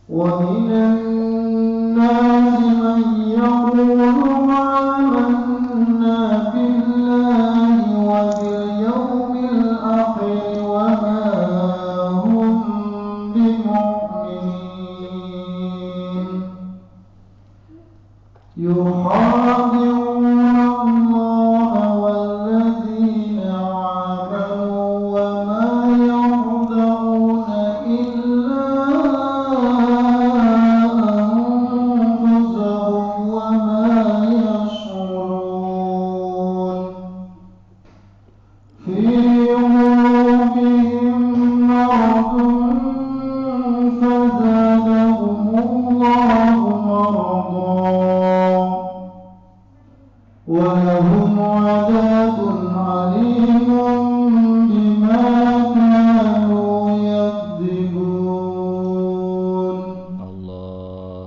ومن الناس من يقول آمنا بالله وباليوم الآخر وما هم بمؤمنين يخادعون الله والذين آمنوا وما يخدعون إلا أنفسهم وما يشعرون في قلوبهم مرض فزادهم الله مرضا ولهم عذاب عليم بما كانوا يكذبون الله.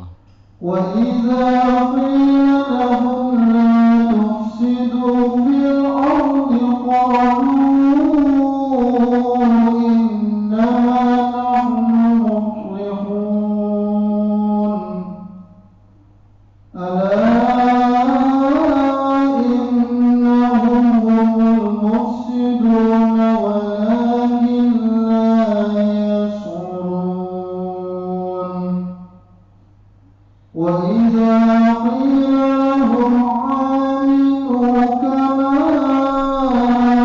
وإذا قيل لهم لا تفسدوا في الأرض قالوا إنما نحن مصلحون ألا إنهم هم المفسدون ولكن لا يشعرون وإذا قيل لهم آمنوا كما آمن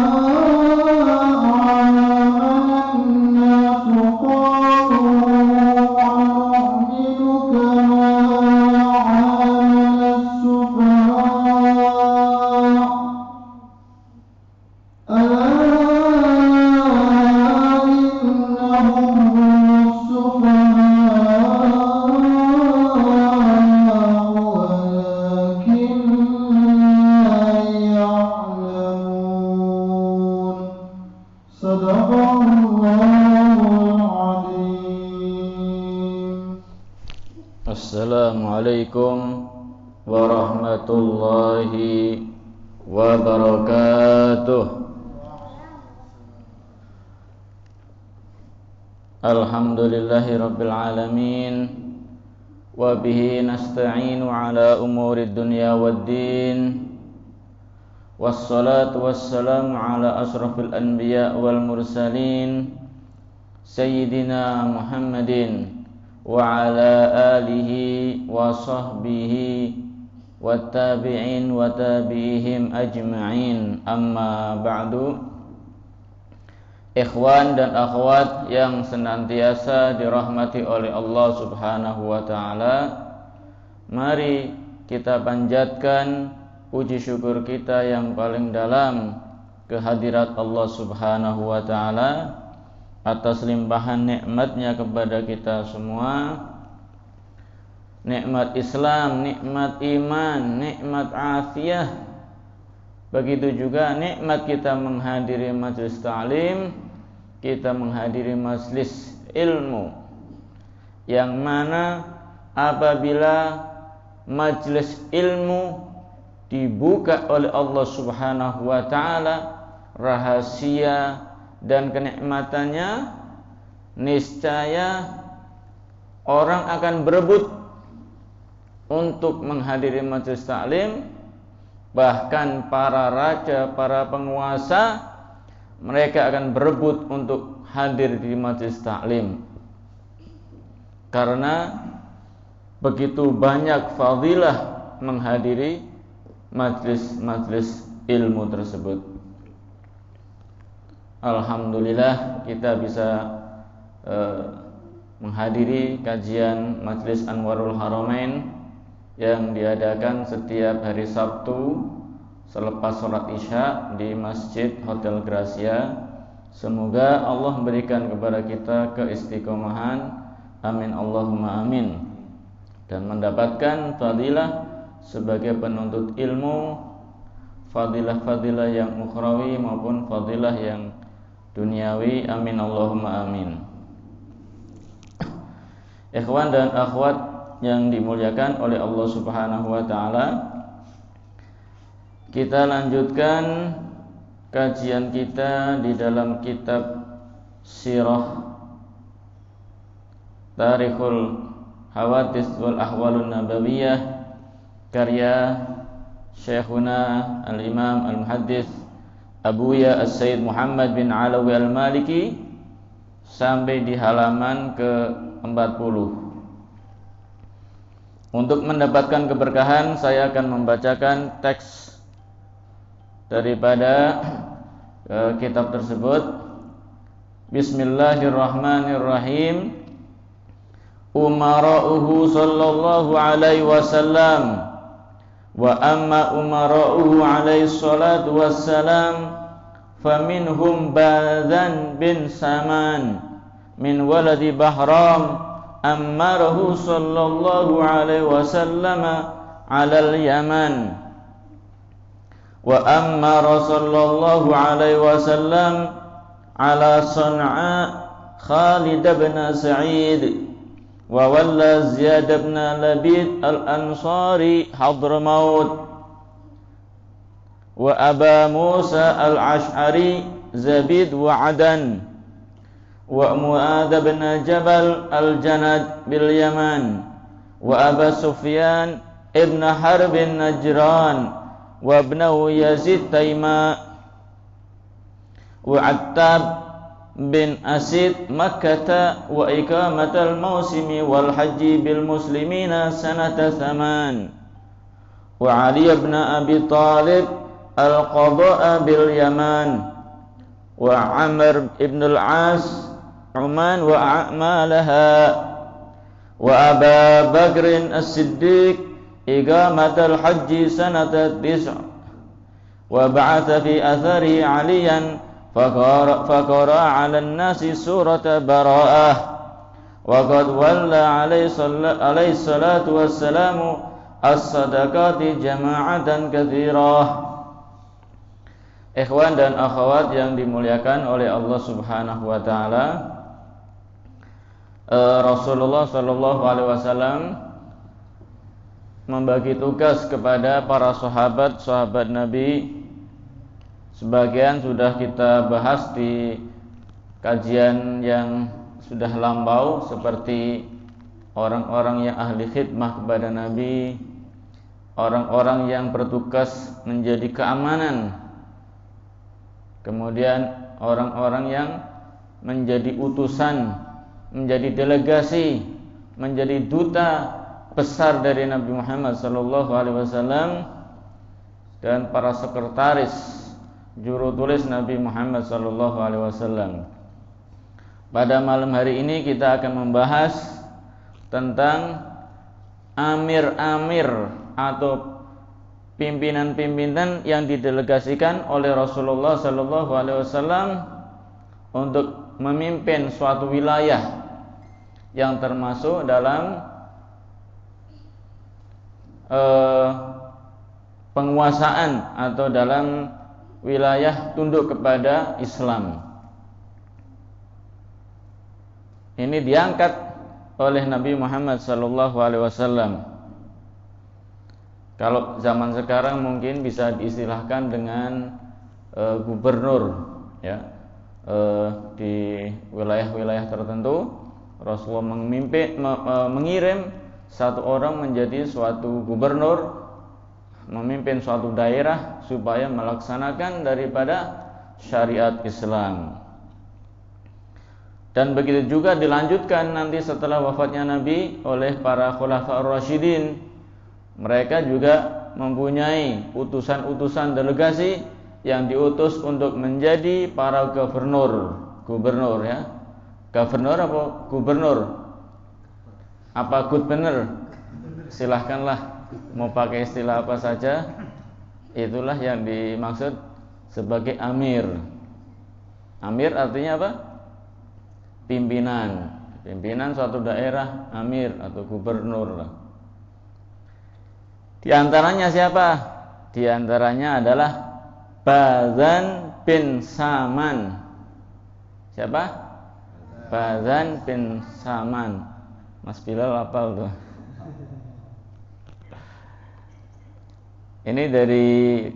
الناس قالوا أنؤمن كما آمن السفهاء ألا إنهم هم السفهاء ولكن لا يعلمون صدق الله العظيم. Assalamualaikum warahmatullahi wabarakatuh. Alhamdulillahi rabbil alamin wa bihi nasta'inu ala umuri dunya waddin wassalatu wassalamu ala asrafil anbiya wal mursalin sayyidina Muhammadin wa ala alihi wa sahbihi wattabi'in wa tabi'ihim ajma'in, amma ba'du. Ikhwan dan akhwat yang senantiasa dirahmati oleh Allah Subhanahu wa ta'ala, mari kita panjatkan puji syukur kita yang paling dalam kehadirat Allah Subhanahu wa ta'ala atas limpahan nikmatnya kepada kita semua. Nikmat Islam, nikmat iman, nikmat afiyah. Begitu juga nikmat kita menghadiri majelis ta'lim, kita menghadiri majelis ilmu, yang mana apabila majelis ilmu dibuka oleh Allah Subhanahu wa ta'ala, rahasia dan kenikmatannya, niscaya orang akan berebut untuk menghadiri majelis taklim. Bahkan para raja, para penguasa, mereka akan berebut untuk hadir di majelis taklim, karena begitu banyak fadilah menghadiri majelis ilmu tersebut. Alhamdulillah kita bisa menghadiri kajian majelis Anwarul Haramain yang diadakan setiap hari Sabtu selepas sholat Isya di Masjid Hotel Gracia. Semoga Allah memberikan kepada kita keistiqomahan, amin Allahumma amin, dan mendapatkan fadilah sebagai penuntut ilmu, fadilah-fadilah yang ukhrawi maupun fadilah yang duniawi, amin Allahumma amin. Ikhwan dan akhwat yang dimuliakan oleh Allah Subhanahu wa ta'ala, kita lanjutkan kajian kita di dalam kitab Sirah Tarikhul Hawadits wal Ahwalun Nabawiyah karya Syekhuna Al-Imam Al-Muhaddits Abuya As-Sayyid Muhammad bin Alawi Al-Maliki sampai di halaman ke-40. Untuk mendapatkan keberkahan, saya akan membacakan teks daripada kitab tersebut. Bismillahirrahmanirrahim. Umara'uhu sallallahu alaihi wasallam wa amma umara'uhu alaihi salatu wassalam faminhum Bazan bin Saman min waladi Bahram ammarahu sallallahu alaihi wasallam ala al-Yaman wa ammara sallallahu alaihi wasallam ala San'a Khalid bin Sa'id wa walla Ziyad bin Labid al-Ansari Hadramaut wa Aba Musa al-Ash'ari Zabid wa Adan wa Mu'adh bin Jabal al-Janad bil Yaman wa Aba Sufyan ibn Harb bin Najran wa ibnahu Yazid Taima wa Attab bin Asid Makkah wa iqamatal mausimi wal haji bil muslimina sanata 8 wa Ali ibn Abi Talib al-qada'a bil Yaman wa Amr ibn al-As Uman wa a'malaha wa Aba Bakr as-Siddiq iqamatal haji sanata 9 wa ba'atha fi athari Aliyan فقرأ على الناس سورة براءة وقد ولى عليه الصلاة والسلام الصدقات جماعة كثيرة. Ikhwan dan akhwat yang dimuliakan oleh Allah Subhanahu wa taala, Rasulullah sallallahu alaihi wasallam membagi tugas kepada para sahabat Nabi. Sebagian sudah kita bahas di kajian yang sudah lampau, seperti orang-orang yang ahli khidmah kepada Nabi, orang-orang yang bertugas menjadi keamanan, kemudian orang-orang yang menjadi utusan, menjadi delegasi, menjadi duta besar dari Nabi Muhammad SAW, dan para sekretaris juru tulis Nabi Muhammad SAW. Pada malam hari ini kita akan membahas tentang amir-amir atau pimpinan-pimpinan yang didelegasikan oleh Rasulullah SAW untuk memimpin suatu wilayah yang termasuk dalam penguasaan atau dalam wilayah tunduk kepada Islam. Ini diangkat oleh Nabi Muhammad SAW. Kalau zaman sekarang mungkin bisa diistilahkan dengan gubernur, ya. Di wilayah-wilayah tertentu Rasulullah mengirim satu orang menjadi suatu gubernur, memimpin suatu daerah supaya melaksanakan daripada syariat Islam. Dan begitu juga dilanjutkan nanti setelah wafatnya Nabi oleh para khulafa ar-rasyidin. Mereka juga mempunyai utusan-utusan delegasi yang diutus untuk menjadi para gubernur, ya. Gubernur apa gubernur? Apa gubernur? Silahkanlah mau pakai istilah apa saja, itulah yang dimaksud sebagai amir. Amir artinya apa? Pimpinan suatu daerah, amir atau gubernur. Di antaranya siapa? Di antaranya adalah Bazan bin Saman. Siapa? Bazan bin Saman. Mas Bilal hafal tuh. Ini dari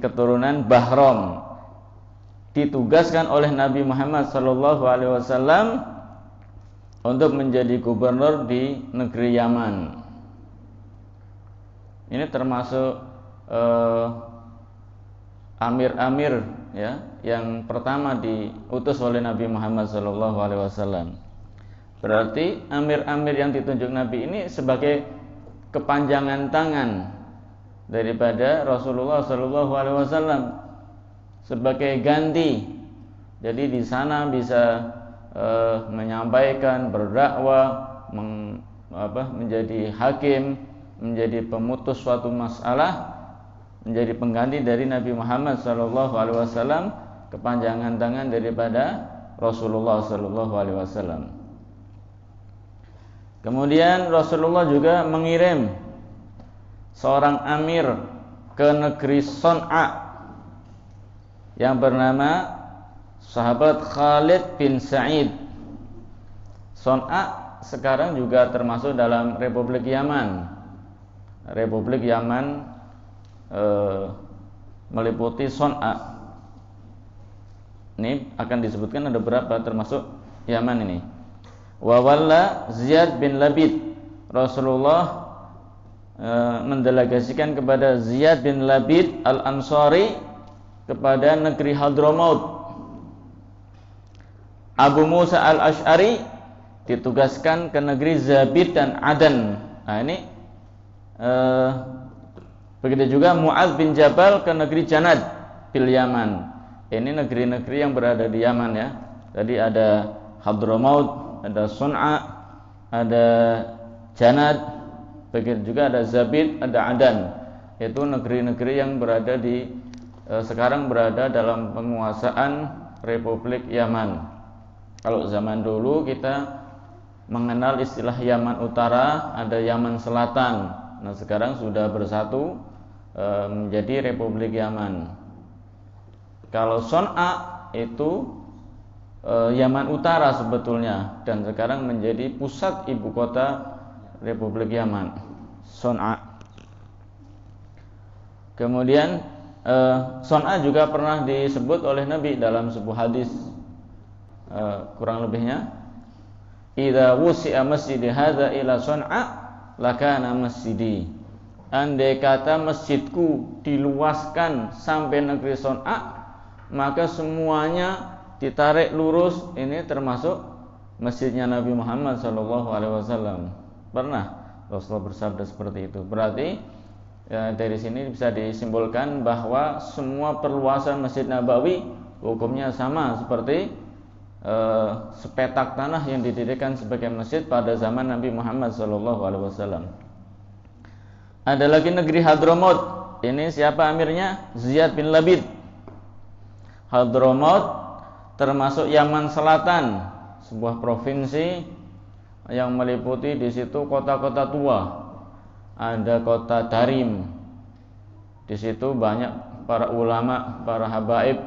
keturunan Bahram. Ditugaskan oleh Nabi Muhammad SAW untuk menjadi gubernur di negeri Yaman. Ini termasuk amir-amir ya yang pertama diutus oleh Nabi Muhammad SAW. Berarti amir-amir yang ditunjuk Nabi ini sebagai kepanjangan tangan daripada Rasulullah SAW, sebagai ganti. Jadi di sana bisa menyampaikan, berdakwah, menjadi hakim, menjadi pemutus suatu masalah, menjadi pengganti dari Nabi Muhammad SAW, kepanjangan tangan daripada Rasulullah SAW. Kemudian Rasulullah juga mengirim seorang amir ke negeri Son'a yang bernama sahabat Khalid bin Sa'id. Son'a sekarang juga termasuk dalam Republik Yaman. Republik Yaman meliputi Son'a. Ini akan disebutkan ada berapa termasuk Yaman ini. Wa walla Ziyad bin Labid. Rasulullah mendelegasikan kepada Ziyad bin Labid al-Ansari kepada negeri Hadramaut. Abu Musa al-Ash'ari ditugaskan ke negeri Zabid dan Adan. Nah ini begitu juga Mu'adz bin Jabal ke negeri Janad bil Yaman. Ini negeri-negeri yang berada di Yaman ya. Tadi ada Hadramaut, ada Son'a, ada Janad, begitu juga ada Zabid, ada Adan. Itu negeri-negeri yang berada sekarang berada dalam penguasaan Republik Yaman. Kalau zaman dulu kita mengenal istilah Yaman Utara, ada Yaman Selatan. Nah sekarang sudah bersatu menjadi Republik Yaman. Kalau Son'a itu Yaman Utara sebetulnya, dan sekarang menjadi pusat ibu kota Republik Yaman, Son'a. Kemudian Son'a juga pernah disebut oleh Nabi dalam sebuah hadis, kurang lebihnya, idza wusi'a masjidi hadza ila Son'a lakana masjidi. Andai kata masjidku diluaskan sampai negeri Son'a, maka semuanya ditarik lurus, ini termasuk masjidnya Nabi Muhammad SAW. Pernah Rasulullah bersabda seperti itu. Berarti ya, dari sini bisa disimpulkan bahwa semua perluasan Masjid Nabawi hukumnya sama seperti sepetak tanah yang didirikan sebagai masjid pada zaman Nabi Muhammad SAW. Ada lagi negeri Hadramaut. Ini siapa amirnya? Ziyad bin Labid. Hadramaut termasuk Yaman Selatan, sebuah provinsi yang meliputi di situ kota-kota tua. Ada kota Tarim. Di situ banyak para ulama, para habaib.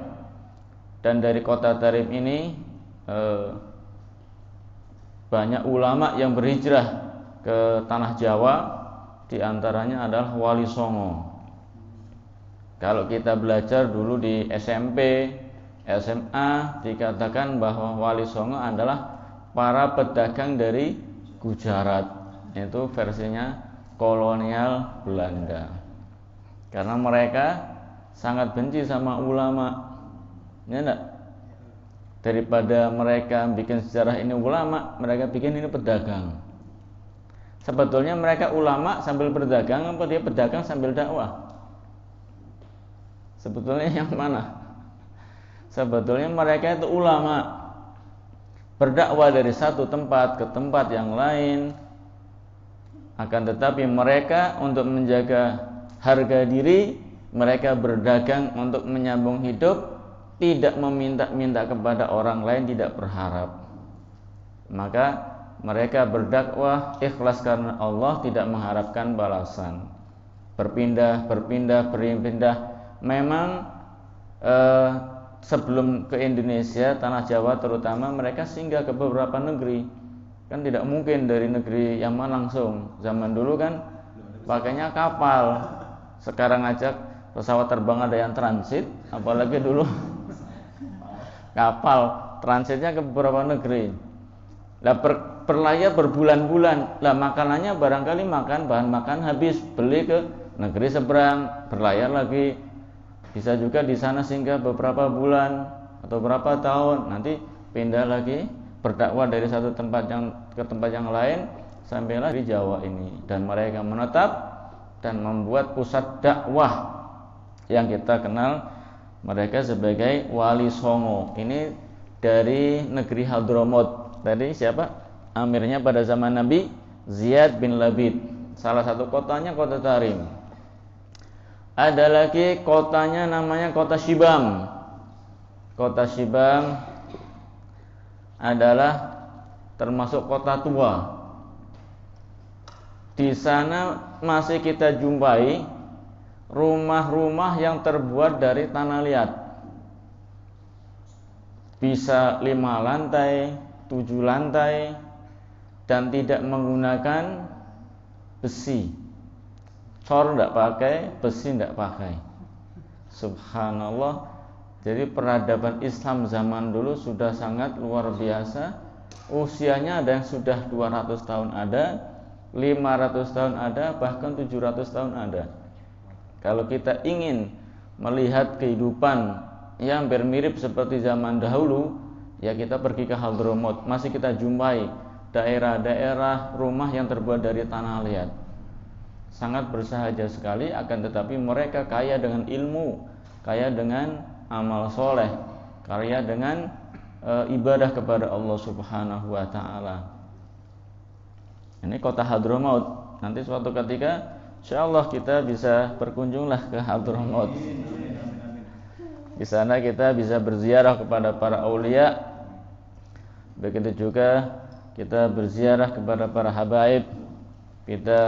Dan dari kota Tarim ini banyak ulama yang berhijrah ke tanah Jawa, di antaranya adalah Wali Songo. Kalau kita belajar dulu di SMP, SMA, dikatakan bahwa Wali Songo adalah para pedagang dari Gujarat. Itu versinya kolonial Belanda. Karena mereka sangat benci sama ulama. Ya enggak? Daripada mereka bikin sejarah ini ulama, mereka bikin ini pedagang. Sebetulnya mereka ulama sambil berdagang, apa dia pedagang sambil dakwah? Sebetulnya yang mana? Sebetulnya mereka itu ulama, berdakwah dari satu tempat ke tempat yang lain. Akan tetapi mereka untuk menjaga harga diri, mereka berdagang untuk menyambung hidup, tidak meminta-minta kepada orang lain, tidak berharap. Maka mereka berdakwah ikhlas karena Allah, tidak mengharapkan balasan. Berpindah. Memang sebelum ke Indonesia, tanah Jawa terutama, mereka singgah ke beberapa negeri. Kan tidak mungkin dari negeri Yaman langsung. Zaman dulu kan pakainya kapal. Sekarang aja pesawat terbang ada yang transit, apalagi dulu kapal transitnya ke beberapa negeri. Nah, berlayar berbulan-bulan. Lah makanannya barangkali bahan makan habis, beli ke negeri seberang, berlayar lagi. Bisa juga di sana singgah beberapa bulan atau berapa tahun, nanti pindah lagi berdakwah dari satu tempat ke tempat yang lain sampailah di Jawa ini, dan mereka menetap dan membuat pusat dakwah yang kita kenal mereka sebagai Wali Songo. Ini dari negeri Hadramaut. Tadi siapa? Amirnya pada zaman Nabi, Ziyad bin Labid. Salah satu kotanya kota Tarim. Ada lagi kotanya namanya kota Shibam. Kota Shibam adalah termasuk kota tua. Di sana masih kita jumpai rumah-rumah yang terbuat dari tanah liat. Bisa 5 lantai, 7 lantai, dan tidak menggunakan besi. Cor tidak pakai, besi tidak pakai. Subhanallah. Jadi peradaban Islam zaman dulu sudah sangat luar biasa. Usianya ada yang sudah 200 tahun ada, 500 tahun ada, bahkan 700 tahun ada. Kalau kita ingin melihat kehidupan yang mirip seperti zaman dahulu, ya kita pergi ke Hadramaut. Masih kita jumpai daerah-daerah rumah yang terbuat dari tanah liat. Sangat bersahaja sekali, akan tetapi mereka kaya dengan ilmu, kaya dengan amal soleh, kaya dengan ibadah kepada Allah Subhanahu wa ta'ala. Ini kota Hadramaut. Nanti suatu ketika insyaallah kita bisa berkunjunglah ke Hadramaut. Di sana kita bisa berziarah kepada para aulia. Begitu juga kita berziarah kepada para habaib. Kita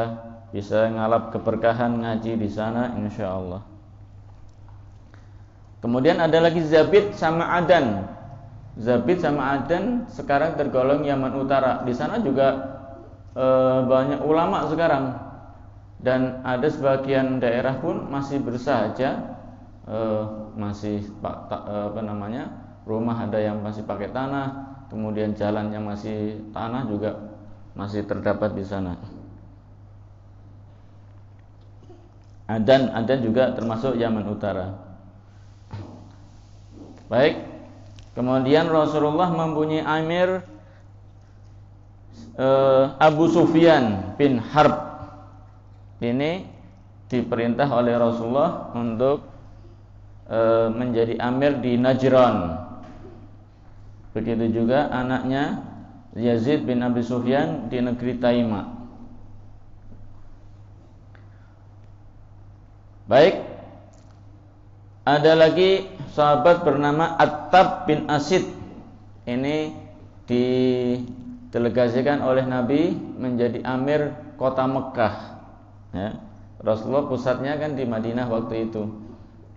bisa ngalap keberkahan ngaji di sana insyaallah. Kemudian ada lagi Zabid sama Adan. Zabid sama Adan sekarang tergolong Yaman Utara. Di sana juga banyak ulama sekarang. Dan ada sebagian daerah pun masih bersahaja, masih rumah ada yang masih pakai tanah, kemudian jalan yang masih tanah juga masih terdapat di sana. Adan juga termasuk Yaman Utara. Baik, kemudian Rasulullah mempunyai amir Abu Sufyan bin Harb. Ini diperintah oleh Rasulullah untuk menjadi amir di Najran. Begitu juga anaknya Yazid bin Abi Sufyan di negeri Taima. Baik, ada lagi sahabat bernama Attab bin Asid. Ini didelegasikan oleh Nabi menjadi amir kota Mekah. Ya, Rasulullah pusatnya kan di Madinah waktu itu.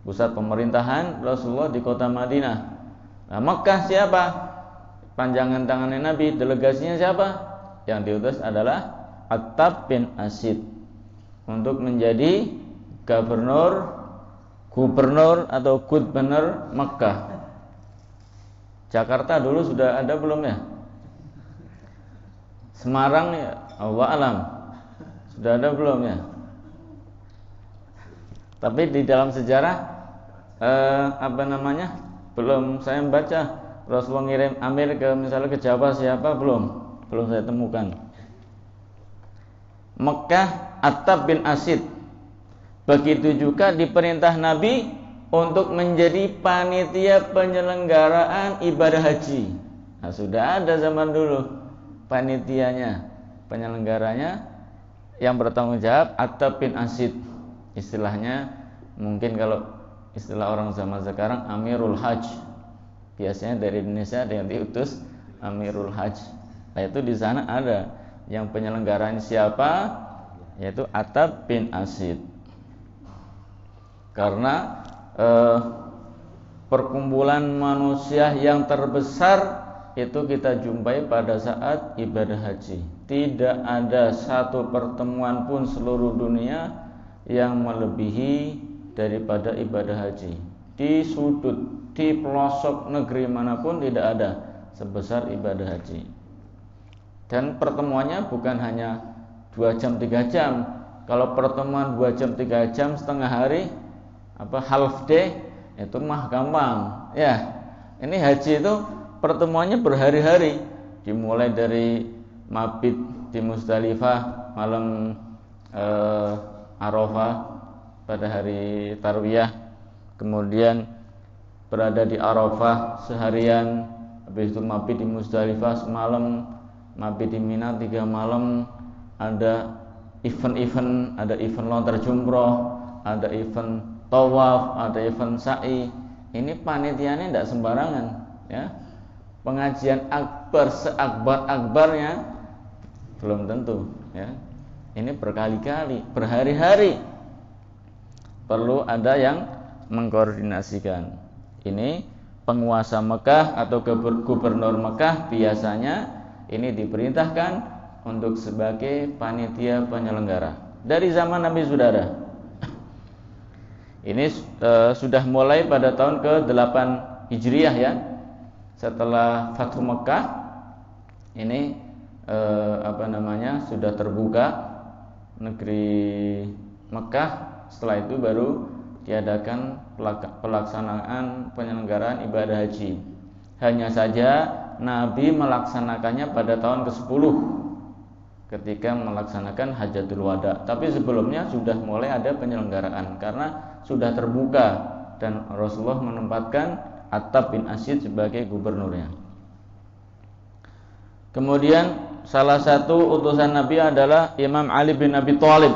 Pusat pemerintahan Rasulullah di kota Madinah. Nah, Mekah siapa? Panjangan tangannya Nabi, delegasinya siapa? Yang diutus adalah Attab bin Asid untuk menjadi gubernur atau gubernur Mekah. Jakarta dulu sudah ada belum ya? Semarang ya, Allah alam. Sudah ada belum ya? Tapi di dalam sejarah belum saya baca Rasulullah ngirim amir ke misalnya ke Jawa siapa belum saya temukan. Mekah Attab bin Asid. Begitu juga diperintah Nabi untuk menjadi panitia penyelenggaraan ibadah haji. Nah, sudah ada zaman dulu panitianya, penyelenggaranya yang bertanggung jawab Attab bin Asid. Istilahnya mungkin kalau istilah orang zaman sekarang Amirul Hajj. Biasanya dari Indonesia ada yang diutus Amirul Hajj. Nah, itu di sana ada yang penyelenggaraan siapa? Yaitu Attab bin Asid. Karena perkumpulan manusia yang terbesar itu kita jumpai pada saat ibadah haji. Tidak ada satu pertemuan pun seluruh dunia yang melebihi daripada ibadah haji. Di sudut, di pelosok negeri manapun tidak ada sebesar ibadah haji. Dan pertemuannya bukan hanya 2 jam 3 jam. Kalau pertemuan 2 jam 3 jam setengah hari, half day, itu mah gampang. Ya, ini haji itu pertemuannya berhari-hari. Dimulai dari mabit di Muzdalifah, malam Arafah pada hari Tarwiyah, kemudian berada di Arafah seharian, habis itu mabit di Muzdalifah semalam, mabit di Mina 3 malam, ada event-event, ada event lontar jumroh, ada event tawaf, ada event sa'i. Ini panitianya tidak sembarangan, ya. Pengajian akbar seakbar-akbarnya belum tentu, ya. Ini berkali-kali, berhari-hari. Perlu ada yang mengkoordinasikan. Ini penguasa Mekah atau gubernur Mekah biasanya ini diperintahkan untuk sebagai panitia penyelenggara. Dari zaman Nabi sudah ada. Ini sudah mulai pada tahun ke-8 Hijriah, ya. Setelah Fathu Mekah, ini sudah terbuka negeri Mekah. Setelah itu baru diadakan pelaksanaan penyelenggaraan ibadah haji. Hanya saja Nabi melaksanakannya pada tahun ke-10 ketika melaksanakan Hajatul Wada. Tapi sebelumnya sudah mulai ada penyelenggaraan karena sudah terbuka dan Rasulullah menempatkan Attab bin Asyid sebagai gubernurnya. Kemudian salah satu utusan Nabi adalah Imam Ali bin Abi Thalib.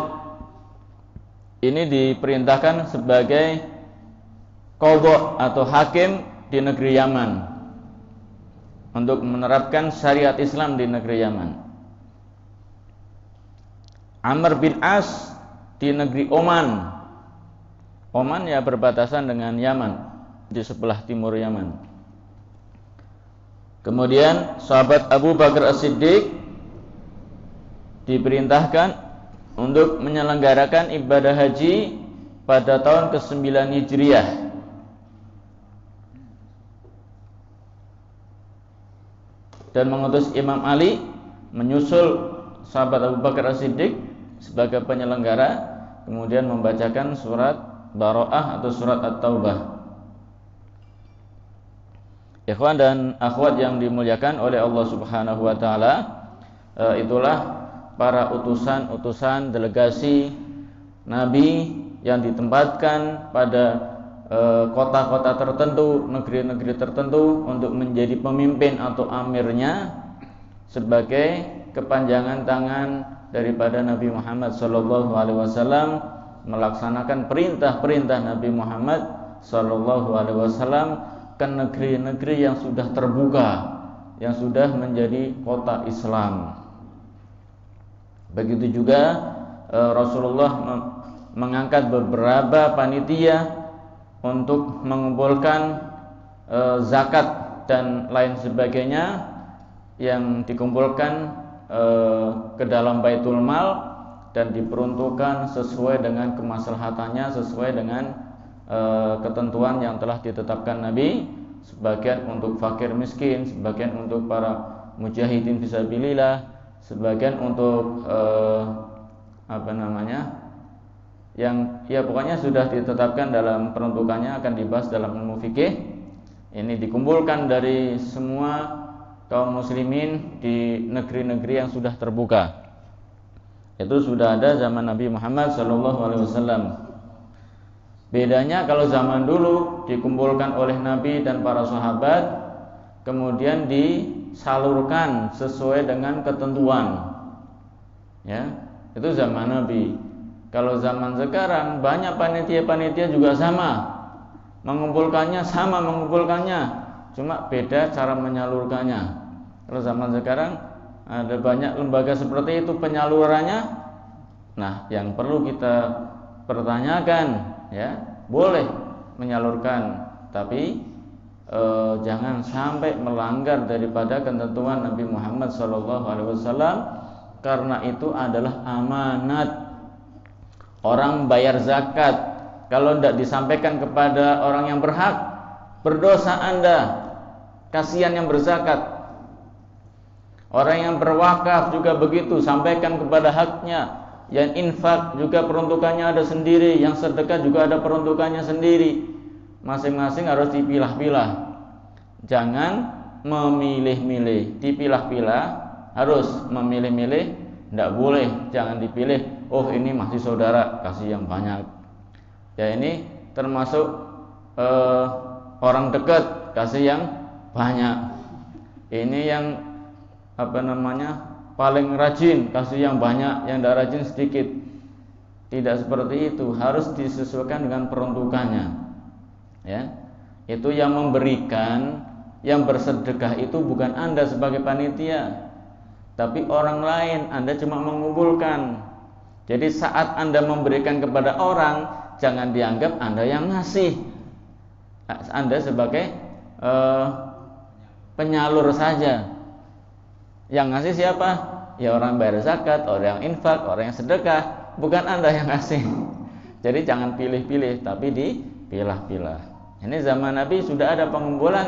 Ini diperintahkan sebagai qadha atau hakim di negeri Yaman untuk menerapkan syariat Islam di negeri Yaman. Amr bin As di negeri Oman. Oman ya berbatasan dengan Yaman, di sebelah timur Yaman. Kemudian sahabat Abu Bakar As-Siddiq diperintahkan untuk menyelenggarakan ibadah haji pada tahun ke-9 Hijriah. Dan mengutus Imam Ali menyusul sahabat Abu Bakar As-Siddiq sebagai penyelenggara, kemudian membacakan surat Bara'ah atau surat At-Taubah. Ikhwan dan akhwat yang dimuliakan oleh Allah Subhanahu wa taala, itulah para utusan-utusan delegasi Nabi yang ditempatkan pada kota-kota tertentu, negeri-negeri tertentu untuk menjadi pemimpin atau amirnya sebagai kepanjangan tangan daripada Nabi Muhammad SAW melaksanakan perintah-perintah Nabi Muhammad SAW ke negeri-negeri yang sudah terbuka, yang sudah menjadi kota Islam. Begitu juga Rasulullah mengangkat beberapa panitia untuk mengumpulkan zakat dan lain sebagainya yang dikumpulkan ke dalam Baitul Mal dan diperuntukkan sesuai dengan kemaslahatannya, sesuai dengan ketentuan yang telah ditetapkan Nabi. Sebagian untuk fakir miskin, sebagian untuk para mujahidin fisabilillah, sebagian untuk yang ya pokoknya sudah ditetapkan dalam peruntukannya, akan dibahas dalam ilmu fikih. Ini dikumpulkan dari semua kaum muslimin di negeri-negeri yang sudah terbuka. Itu sudah ada zaman Nabi Muhammad SAW. Bedanya kalau zaman dulu dikumpulkan oleh Nabi dan para sahabat, kemudian disalurkan sesuai dengan ketentuan. Ya, itu zaman Nabi. Kalau zaman sekarang banyak panitia-panitia juga mengumpulkannya, cuma beda cara menyalurkannya. Kalau zaman sekarang ada banyak lembaga seperti itu penyalurannya. Nah, yang perlu kita pertanyakan, ya, boleh menyalurkan, tapi jangan sampai melanggar daripada ketentuan Nabi Muhammad SAW, karena itu adalah amanat. Orang bayar zakat, kalau tidak disampaikan kepada orang yang berhak, berdosa Anda. Kasihan yang berzakat. Orang yang berwakaf juga begitu, sampaikan kepada haknya. Yang infak juga peruntukannya ada sendiri, yang sedekah juga ada peruntukannya sendiri. Masing-masing harus dipilah-pilah. Jangan memilih-milih, dipilah-pilah, harus memilih-milih, tidak boleh, jangan dipilih. Oh ini masih saudara, kasih yang banyak. Ya ini termasuk orang dekat, kasih yang banyak. Ini yang paling rajin, kasih yang banyak, yang tidak rajin sedikit. Tidak seperti itu, harus disesuaikan dengan peruntukannya. Ya, itu yang memberikan, yang bersedekah itu bukan Anda sebagai panitia, tapi orang lain. Anda cuma mengumpulkan. Jadi saat Anda memberikan kepada orang, jangan dianggap Anda yang ngasih. Anda sebagai penyalur saja. Yang ngasih siapa? Ya orang bayar zakat, orang yang infak, orang yang sedekah, bukan Anda yang ngasih. Jadi jangan pilih-pilih, tapi dipilah-pilah. Ini zaman Nabi sudah ada pengumpulan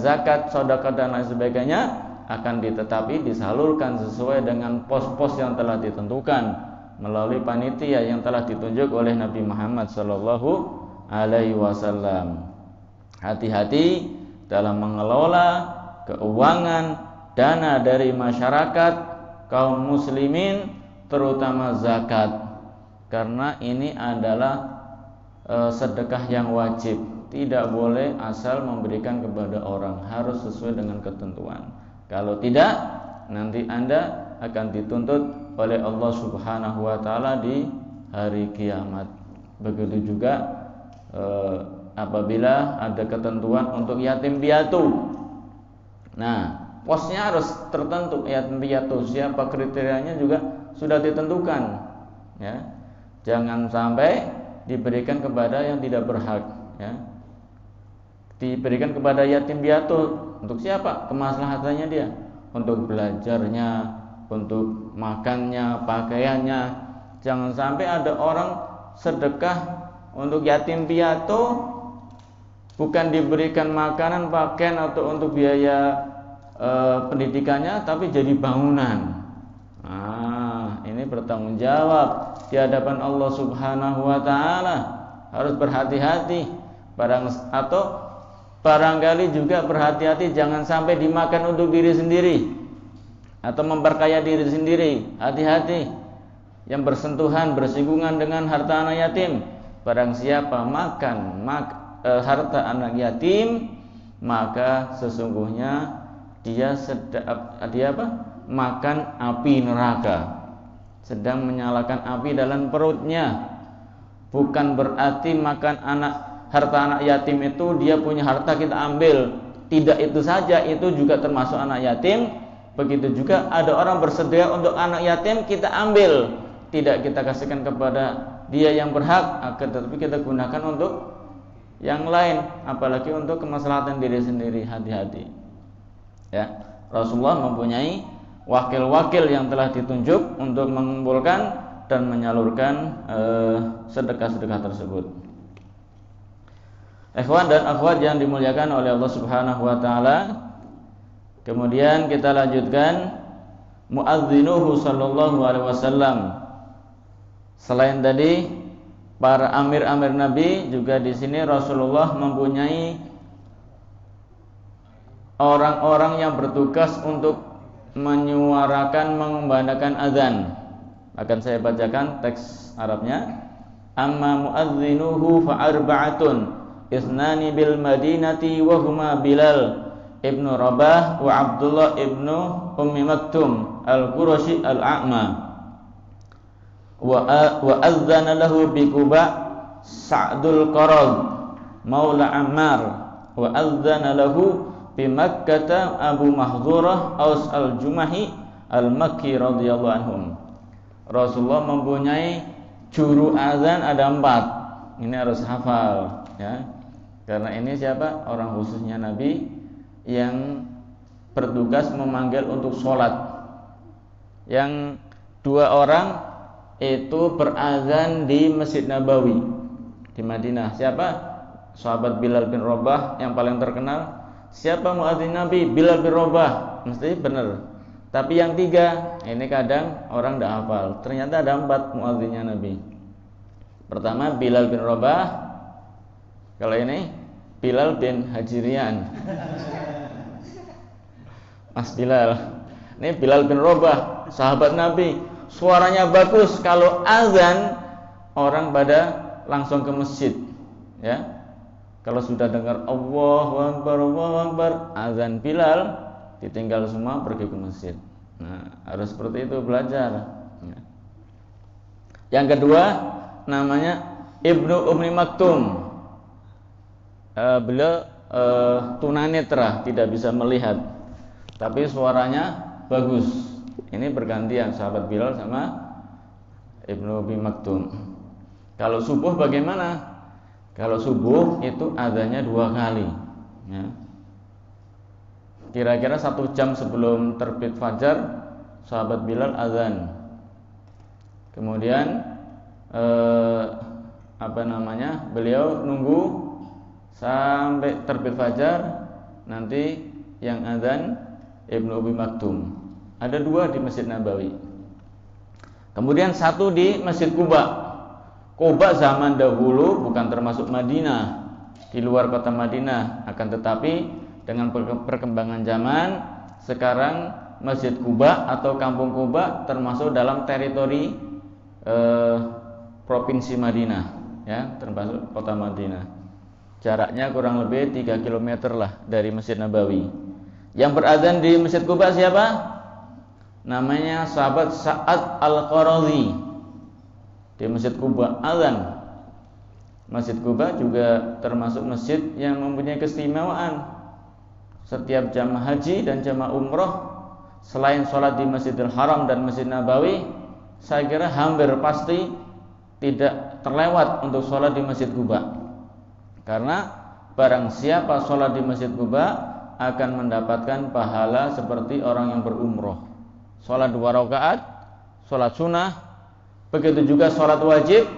zakat, sedekah dan lain sebagainya, akan ditetapi disalurkan sesuai dengan pos-pos yang telah ditentukan melalui panitia yang telah ditunjuk oleh Nabi Muhammad sallallahu alaihi wasallam. Hati-hati dalam mengelola keuangan dana dari masyarakat kaum muslimin, terutama zakat, karena ini adalah sedekah yang wajib. Tidak boleh asal memberikan kepada orang, harus sesuai dengan ketentuan. Kalau tidak, nanti Anda akan dituntut oleh Allah Subhanahu wa taala di hari kiamat. Begitu juga apabila ada ketentuan untuk yatim piatu. Nah, posnya harus tertentu. Yatim piatu siapa, kriterianya juga sudah ditentukan. Ya, jangan sampai diberikan kepada yang tidak berhak. Ya, diberikan kepada yatim piatu untuk siapa? Kemaslahatannya dia, untuk belajarnya, untuk makannya, pakaiannya. Jangan sampai ada orang sedekah untuk yatim piatu, bukan diberikan makanan, pakaian atau untuk biaya pendidikannya, tapi jadi bangunan. Ini bertanggung jawab di hadapan Allah Subhanahu wa taala. Harus berhati-hati. Atau barangkali juga berhati-hati jangan sampai dimakan untuk diri sendiri atau memperkaya diri sendiri. Hati-hati yang bersentuhan, bersinggungan dengan harta anak yatim. Barang siapa makan harta anak yatim, maka sesungguhnya dia makan api neraka, sedang menyalakan api dalam perutnya. Bukan berarti makan harta anak yatim itu dia punya harta kita ambil. Tidak itu saja, itu juga termasuk anak yatim. Begitu juga ada orang bersedia untuk anak yatim, kita ambil, tidak kita kasihkan kepada dia yang berhak, tetapi kita gunakan untuk yang lain, apalagi untuk kemaslahatan diri sendiri. Hati-hati. Ya, Rasulullah mempunyai wakil-wakil yang telah ditunjuk untuk mengumpulkan dan menyalurkan sedekah-sedekah tersebut. Ikhwan dan akhwat yang dimuliakan oleh Allah Subhanahu wa taala. Kemudian kita lanjutkan muazzinuhu sallallahu alaihi wasallam. Selain tadi para amir-amir Nabi, juga di sini Rasulullah mempunyai orang-orang yang bertugas untuk menyuarakan, mengumandangkan azan. Akan saya bacakan teks Arabnya. Amma muazzinuhu fa arba'atun isnani bil madinati wa huma Bilal ibnu Rabah wa Abdullah ibnu Ummi Maktum al-Qurashi al-A'ma wa azzana lahu bi Quba Sa'dul Qarad maula Ammar wa azzana lahu bi Makkah Abu Mahdzurah Aus al-Jumahi al-Makki radhiyallahu anhum. Rasulullah mempunyai juru azan ada 4. Ini harus hafal, ya. Karena ini siapa? Orang khususnya Nabi yang bertugas memanggil untuk sholat. Yang 2 orang itu berazan di Masjid Nabawi di Madinah. Siapa? Sahabat Bilal bin Rabah yang paling terkenal. Siapa muadzin Nabi? Bilal bin Rabah. Mesti benar. Tapi yang 3 ini kadang orang tidak hafal. Ternyata ada 4 muadzinnya Nabi. Pertama Bilal bin Rabah. Kalau ini Bilal bin Hajirian. Mas Bilal. Ini Bilal bin Rabah, sahabat Nabi. Suaranya bagus. Kalau azan orang pada langsung ke masjid, ya. Kalau sudah dengar Allahu Akbar, azan Bilal, ditinggal semua pergi ke masjid. Nah, harus seperti itu belajar. Ya. Yang kedua namanya Ibnu Ummi Maktum. Beliau tunanetra, tidak bisa melihat, tapi suaranya bagus. Ini bergantian sahabat Bilal sama Ibnu Ummi Maktum. Kalau subuh bagaimana? Kalau subuh itu azannya 2 kali, ya. Kira-kira 1 jam sebelum terbit fajar, sahabat Bilal azan. Kemudian beliau nunggu sampai terbit fajar, nanti yang azan Ibnu Ummi Maktum. Ada 2 di Masjid Nabawi. Kemudian 1 di Masjid Quba. Quba zaman dahulu bukan termasuk Madinah, di luar kota Madinah. Akan tetapi dengan perkembangan zaman, sekarang Masjid Quba atau Kampung Quba termasuk dalam teritori Provinsi Madinah, ya, termasuk kota Madinah. Jaraknya kurang lebih 3 km lah dari Masjid Nabawi. Yang berazan di Masjid Quba siapa? Namanya sahabat Sa'ad Al-Qaradhi. Di Masjid Quba azan. Masjid Quba juga termasuk masjid yang mempunyai keistimewaan. Setiap jamaah haji dan jamaah umroh, selain sholat di Masjidil Haram dan Masjid Nabawi, saya kira hampir pasti tidak terlewat untuk sholat di Masjid Quba. Karena barang siapa sholat di Masjid Quba akan mendapatkan pahala seperti orang yang berumroh. Sholat 2 rakaat, sholat sunnah, begitu juga sholat wajib,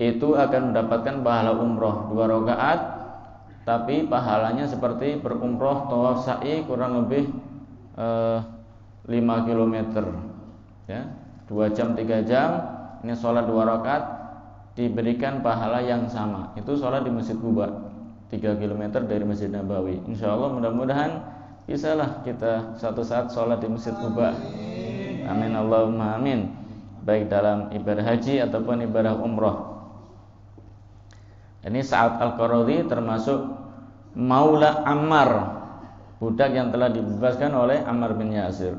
itu akan mendapatkan pahala umroh 2 rakaat, tapi pahalanya seperti berumroh tawaf sa'i kurang lebih 5 km, ya, 2 jam 3 jam. Ini sholat 2 rakaat diberikan pahala yang sama. Itu sholat di Masjid Quba 3 km dari Masjid Nabawi. Insya Allah mudah-mudahan bisalah kita suatu saat sholat di Masjid Quba. Amin Allahumma amin. Baik dalam ibadah haji ataupun ibadah umroh. Ini Sa'ad Al-Qaradhi termasuk Maula Ammar, budak yang telah dibebaskan oleh Ammar bin Yasir.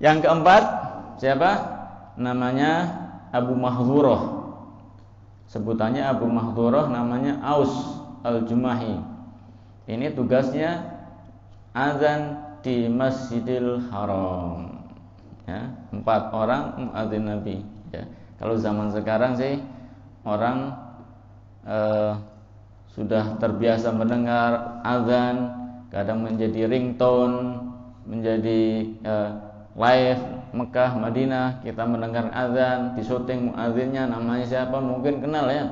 Yang keempat siapa? Namanya Abu Mahdhurah. Sebutannya Abu Mahdhurah, namanya Aus Al-Jumahi. Ini tugasnya azan di Masjidil Haram. Ya, 4 orang muadzin Nabi, ya. Kalau zaman sekarang sih orang sudah terbiasa mendengar azan, kadang menjadi ringtone, menjadi live Mekah, Madinah, kita mendengar azan, di syuting muadzinnya namanya siapa mungkin kenal, ya.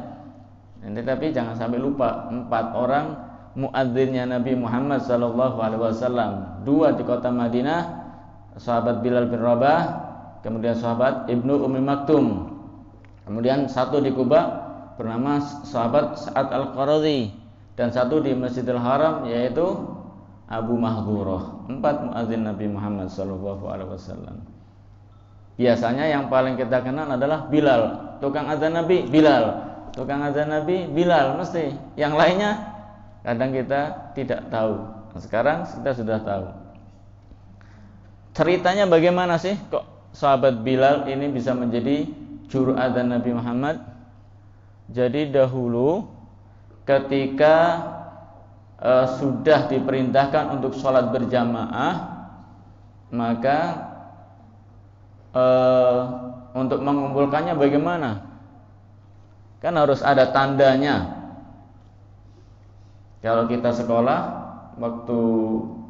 Tapi jangan sampai lupa 4 orang muadzinnya Nabi Muhammad SAW. 2 di kota Madinah, sahabat Bilal bin Rabah, kemudian sahabat Ibnu Ummi Maktum. Kemudian 1 di Quba bernama sahabat Sa'ad Al-Qaradhi, dan 1 di Masjidil Haram yaitu Abu Mahdhurah. 4 muadzin Nabi Muhammad SAW. Biasanya yang paling kita kenal adalah Bilal, tukang azan Nabi Bilal, tukang azan Nabi Bilal mesti. Yang lainnya kadang kita tidak tahu. Nah, sekarang kita sudah tahu. Ceritanya bagaimana sih kok sahabat Bilal ini bisa menjadi juru adzan Nabi Muhammad? Jadi dahulu ketika sudah diperintahkan untuk sholat berjamaah, maka untuk mengumpulkannya bagaimana? Kan harus ada tandanya. Kalau kita sekolah, waktu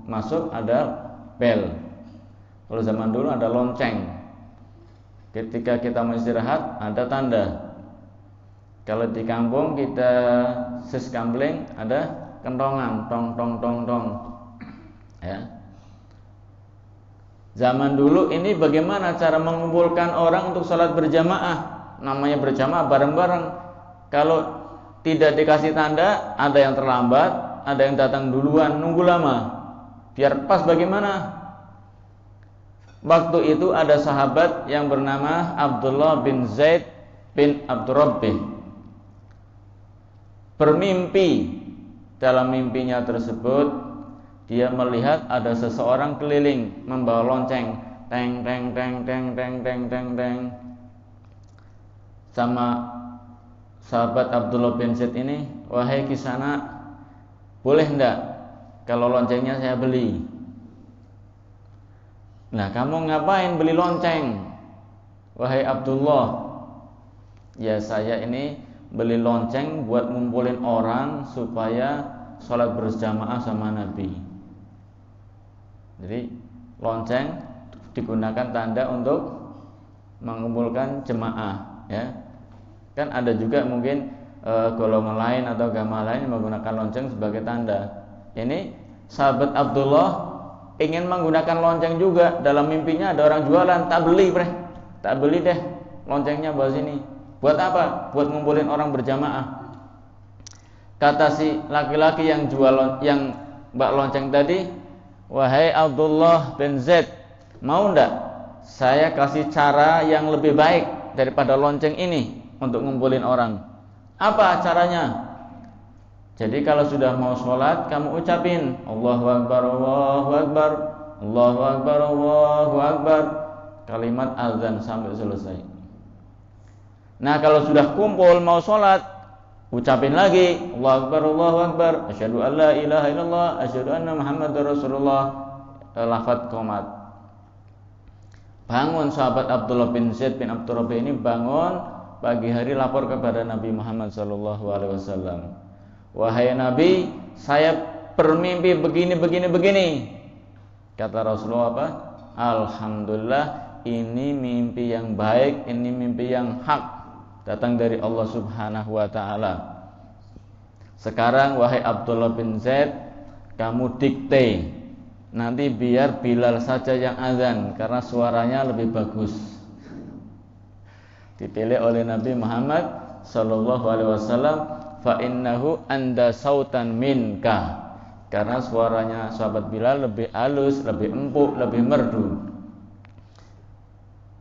masuk ada bel. Kalau zaman dulu ada lonceng. Ketika kita mau istirahat ada tanda. Kalau di kampung kita siskambling ada kentongan, tong tong tong tong. Ya. Zaman dulu ini bagaimana cara mengumpulkan orang untuk sholat berjamaah? Namanya berjamaah bareng-bareng. Kalau tidak dikasih tanda, ada yang terlambat, ada yang datang duluan, nunggu lama. Biar pas bagaimana? Waktu itu ada sahabat yang bernama Abdullah bin Zaid bin Abdurrabbih. Bermimpi. Dalam mimpinya tersebut dia melihat ada seseorang keliling membawa lonceng, teng teng teng teng teng teng teng teng. Sama sahabat Abdullah bin Zaid ini, wahai Kisana, boleh enggak kalau loncengnya saya beli? Nah, kamu ngapain beli lonceng, wahai Abdullah? Ya, saya ini beli lonceng buat ngumpulin orang supaya sholat berjamaah sama Nabi. Jadi lonceng digunakan tanda untuk mengumpulkan jemaah, ya. Kan ada juga mungkin golongan lain atau agama lain yang menggunakan lonceng sebagai tanda. Ini sahabat Abdullah ingin menggunakan lonceng juga. Dalam mimpinya ada orang jualan, tak beli deh loncengnya bawa sini. Buat apa? Buat ngumpulin orang berjamaah. Kata si laki-laki yang jual yang mbak lonceng tadi, wahai Abdullah bin Zaid, mau ndak saya kasih cara yang lebih baik daripada lonceng ini untuk ngumpulin orang? Apa caranya? Jadi kalau sudah mau sholat, kamu ucapin Allahu Akbar, Allahu Akbar, Allahu Akbar, Allahu Akbar, kalimat azan sampai selesai. Nah, kalau sudah kumpul mau sholat, ucapin lagi Allahu Akbar, Allahu Akbar, asyhadu an la ilaha illallah, asyhadu anna Muhammadar Rasulullah, lafaz qomat. Bangun sahabat Abdullah bin Zaid bin Abdurrabbih ini, bangun pagi hari lapor kepada Nabi Muhammad SAW. Wahai Nabi, saya bermimpi begini. Kata Rasulullah apa? Alhamdulillah, ini mimpi yang baik, ini mimpi yang hak, datang dari Allah Subhanahu wa ta'ala. Sekarang wahai Abdullah bin Zaid, kamu dikte. Nanti biar Bilal saja yang azan karena suaranya lebih bagus. Dipilih oleh Nabi Muhammad sallallahu alaihi wasallam, fa innahu anda sautan minka. Karena suaranya sahabat Bilal lebih halus, lebih empuk, lebih merdu.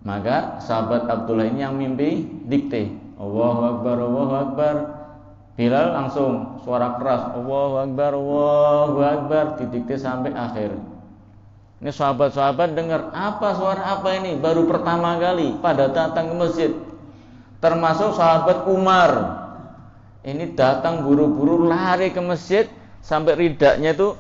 Maka sahabat Abdullah ini yang mimpi dikte Allahu Akbar, Allahu Akbar. Bilal langsung suara keras Allahu Akbar, Allahu Akbar, didikte sampai akhir. Ini sahabat-sahabat dengar, apa suara apa ini? Baru pertama kali pada datang ke masjid. Termasuk sahabat Umar. Ini datang buru-buru lari ke masjid, sampai ridaknya itu